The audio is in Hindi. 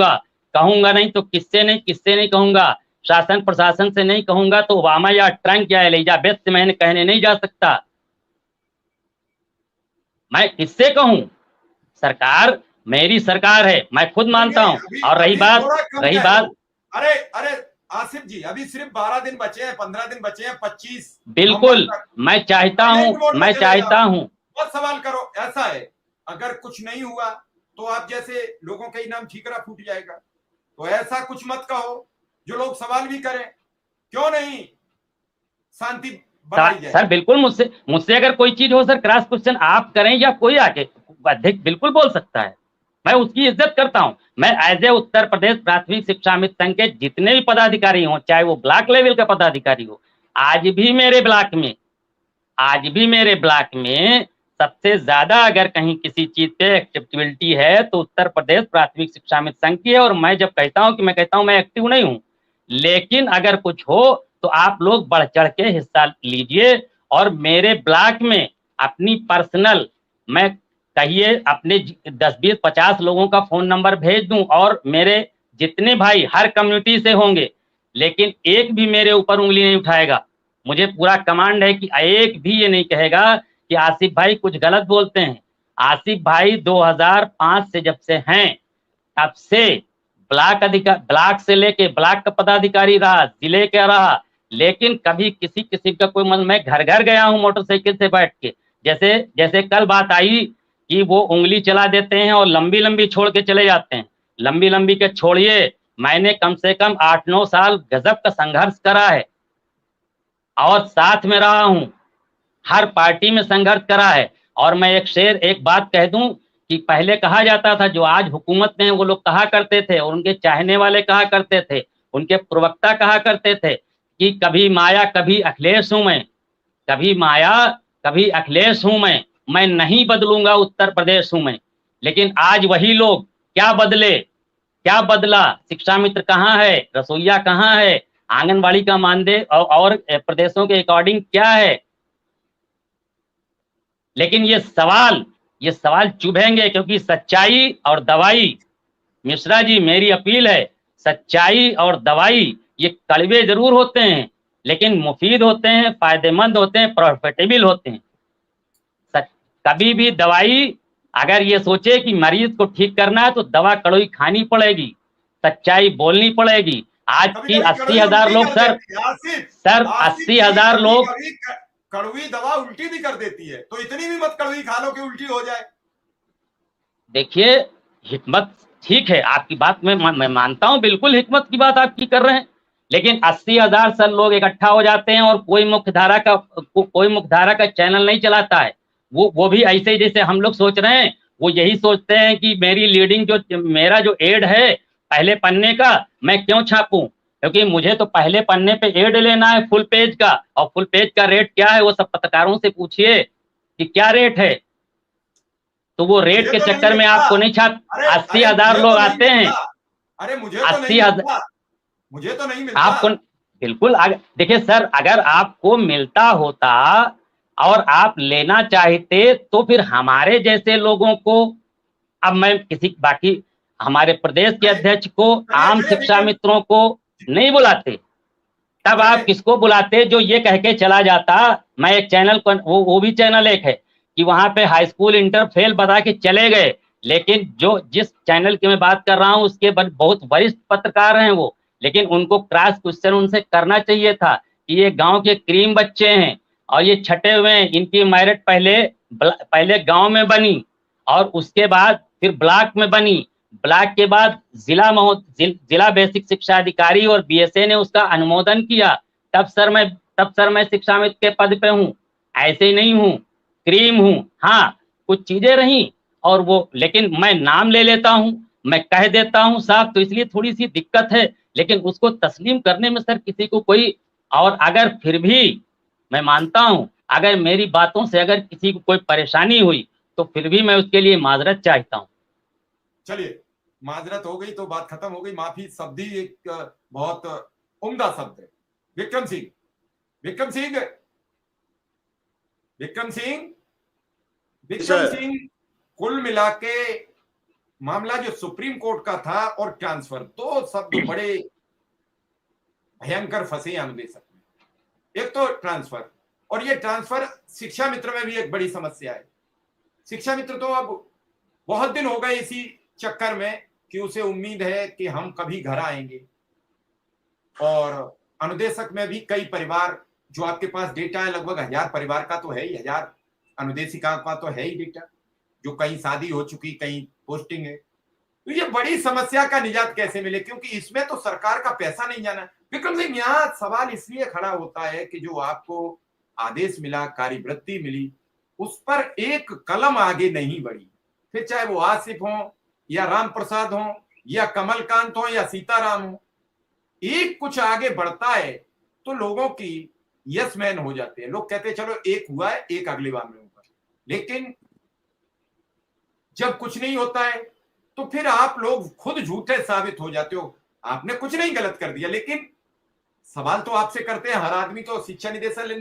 कहूंगा नहीं तो किससे नहीं कहूंगा, शासन प्रशासन से नहीं कहूंगा तो ओबामा या ट्रंप या एलिजाबेथ से मैंने कहने नहीं जा सकता। मैं किससे कहूं? सरकार मेरी सरकार है, मैं खुद नहीं मानता नहीं, हूं। अभी और अभी थोड़ा कम रही कह बात दो। अरे अरे आसिफ जी, अभी सिर्फ 12 दिन बचे हैं, 15 दिन बचे हैं, 25 नवंबर बिल्कुल, तक। मैं चाहता साइलेंट हूं, मोड में मैं चलेगा। चाहता हूं। बस सवाल करो, ऐसा है अगर कुछ नहीं हुआ तो आप जैसे लोगों का ही नाम ठीकरा फूट जाएगा। तो ऐसा कुछ मत कहो जो लोग सवाल भी करें, क्यों नहीं शांति बढ़ाई जाए। सर बिल्कुल, मुझसे मुझसे अगर कोई चीज हो सर, क्रॉस क्वेश्चन आप करें या कोई आके अध्यक्ष बिल्कुल बोल सकता है, मैं उसकी इज्जत करता हूं। मैं एज ए उत्तर प्रदेश प्राथमिक शिक्षा मित्र संघ के जितने भी पदाधिकारी हों, चाहे वो ब्लॉक लेवल का पदाधिकारी हो, आज भी मेरे ब्लॉक में आज भी मेरे ब्लॉक में सबसे ज्यादा अगर कहीं किसी चीज पे एक्टिविटी है तो उत्तर प्रदेश प्राथमिक शिक्षा मित्र संघ की है। और मैं जब कहता हूं कि मैं कहता हूं मैं एक्टिव नहीं हूं, लेकिन अगर कुछ हो तो आप लोग बढ़ चढ़ के हिस्सा लीजिए। और मेरे ब्लॉक में अपनी पर्सनल, मैं कहिए अपने 10 20 50 लोगों का फोन नंबर भेज दूं, और मेरे जितने भाई हर कम्युनिटी से होंगे, लेकिन एक भी मेरे ऊपर उंगली नहीं उठाएगा। मुझे पूरा कमांड है कि एक भी ये नहीं कहेगा कि आसिफ भाई कुछ गलत बोलते हैं। आसिफ भाई 2005 से जब से हैं, तब से ब्लॉक से लेके ब्लॉक का पदाधिकारी रहा, जिले का रहा, लेकिन कभी किसी किसी का कोई मन, मैं घर घर गया हूं मोटरसाइकिल से बैठ के। जैसे जैसे कल बात आई कि वो उंगली चला देते हैं और लंबी लंबी छोड़ के चले जाते हैं। लंबी लंबी के छोड़िए, मैंने कम से कम 8 9 साल गजब का संघर्ष करा है और साथ में रहा हूं, हर पार्टी में संघर्ष करा है। और मैं एक बात कह दूं कि पहले कहा जाता था, जो आज हुकूमत में है वो लोग कहा करते थे, और उनके चाहने वाले कहा करते थे, उनके प्रवक्ता कहा करते थे कि कभी माया कभी अखिलेश हूं मैं, कभी माया कभी अखिलेश हूं मैं नहीं बदलूंगा, उत्तर प्रदेश हूं मैं। लेकिन आज वही लोग, क्या बदले, क्या बदला? शिक्षा मित्र कहाँ है, रसोईया कहाँ है, आंगनबाड़ी का मानदेय और प्रदेशों के अकॉर्डिंग क्या है? लेकिन ये सवाल चुभेंगे, क्योंकि सच्चाई और दवाई, मिश्रा जी मेरी अपील है, सच्चाई और दवाई ये कड़वे जरूर होते हैं, लेकिन मुफीद होते हैं, फायदेमंद होते हैं, प्रॉफिटेबल होते हैं। कभी भी दवाई अगर ये सोचे कि मरीज को ठीक करना है तो दवा कड़वी खानी पड़ेगी, सच्चाई बोलनी पड़ेगी। आज कभी की कभी अस्सी कड़वी हजार उल्टी लोग कर सर, देती है आसिफ। सर आसिफ अस्सी जी, हजार कभी लोग कभी कड़वी दवा उल्टी भी कर देती है, तो इतनी भी मत कड़वी खा लो कि उल्टी हो जाए। देखिए, हिकमत ठीक है आपकी बात में, मैं मानता हूं, बिल्कुल हिकमत की बात आपकी कर रहे हैं। लेकिन 80,000 सर लोग इकट्ठा हो जाते हैं और कोई मुख्यधारा का चैनल नहीं चलाता है। वो भी ऐसे ही जैसे हम लोग सोच रहे हैं, वो यही सोचते हैं कि मेरी लीडिंग जो मेरा जो एड है पहले पन्ने का, मैं क्यों छापूं? क्योंकि मुझे तो पहले पन्ने पे एड लेना है फुल पेज का, और फुल पेज का रेट क्या है वो सब पत्रकारों से पूछिए कि क्या रेट है। तो वो रेट मुझे के तो नहीं चक्कर में मिलता। आपको नहीं छाप, अरे अस्सी अरे, हजार मुझे लोग तो नहीं आते हैं। मिलता। अरे मुझे तो नहीं 80,000 मिलता। मुझे तो नहीं मिलता। आपको बिल्कुल, देखिए सर, अगर आपको मिलता होता और आप लेना चाहते तो फिर हमारे जैसे लोगों को, अब मैं किसी बाकी हमारे प्रदेश के चलिए अध्यक्ष को, चलिए आम चलिए शिक्षा विक्रम। मित्रों को नहीं बुलाते, तब आप चलिए किसको बुलाते जो ये कह के चला जाता? मैं एक चैनल को, वो भी चैनल एक है कि वहां पे हाई स्कूल इंटर फेल बता के चले गए, लेकिन जो जिस चैनल की मैं बात कर रहा हूं उसके बहुत वरिष्ठ पत्रकार हैं वो, लेकिन उनको क्रॉस क्वेश्चन उनसे करना चाहिए था कि ये गांव के क्रीम बच्चे हैं और ये छठे हुए हैं, इनकी मैरिट पहले गांव में बनी और उसके बाद फिर ब्लॉक में बनी, ब्लॉक के बाद जिला बेसिक शिक्षा अधिकारी और बीएसए ने उसका अनुमोदन किया, तब सर मैं शिक्षा मित्र के पद पे हूँ, ऐसे ही नहीं हूँ, क्रीम हूँ। हाँ, कुछ चीजें रही और वो, लेकिन मैं नाम ले लेता हूँ, मैं कह देता हूँ साफ, तो इसलिए थोड़ी सी दिक्कत है। लेकिन उसको तस्लीम करने में सर किसी को कोई, और अगर फिर भी मैं मानता हूँ अगर मेरी बातों से अगर किसी को कोई परेशानी हुई तो फिर भी मैं उसके लिए माजरत चाहता हूँ। चलिए, माजरत हो गई तो बात खत्म हो गई। माफी शब्द ही एक बहुत उम्दा शब्द है। विक्रम सिंह, विक्रम सिंह, विक्रम सिंह, विक्रम सर सिंह, कुल मिला के मामला जो सुप्रीम कोर्ट का था और ट्रांसफर, दो शब्द बड़े भयंकर फंसे अनुदेशक में। एक तो ट्रांसफर, और ये ट्रांसफर शिक्षा मित्र में भी एक बड़ी समस्या है। शिक्षा मित्र तो अब बहुत दिन हो गए इसी चक्कर में कि उसे उम्मीद है कि हम कभी घर आएंगे, और अनुदेशक में भी कई परिवार, जो आपके पास डेटा है लगभग 1000 परिवार का तो है ही, 1000 अनुदेशिका का तो है ही डेटा, जो कहीं शादी हो चुकी, कहीं पोस्टिंग है। तो ये बड़ी समस्या का निजात कैसे मिले, क्योंकि इसमें तो सरकार का पैसा नहीं जाना। विक्रम सिंह, यहाँ सवाल इसलिए खड़ा होता है कि जो आपको आदेश मिला, कार्यवृत्ति मिली, उस पर एक कलम आगे नहीं बढ़ी। फिर चाहे वो आसिफ हो या राम प्रसाद हो या कमलकांत हो या सीताराम हो, एक कुछ आगे बढ़ता है तो लोगों की यस मैन हो जाते हैं। लोग कहते हैं चलो एक हुआ है, एक अगली बार में होगा। लेकिन जब कुछ नहीं होता है तो फिर आप लोग खुद झूठे साबित हो जाते हो। आपने कुछ नहीं गलत कर दिया, लेकिन सवाल तो आपसे करते हैं हर आदमी, तो शिक्षा निदेशालय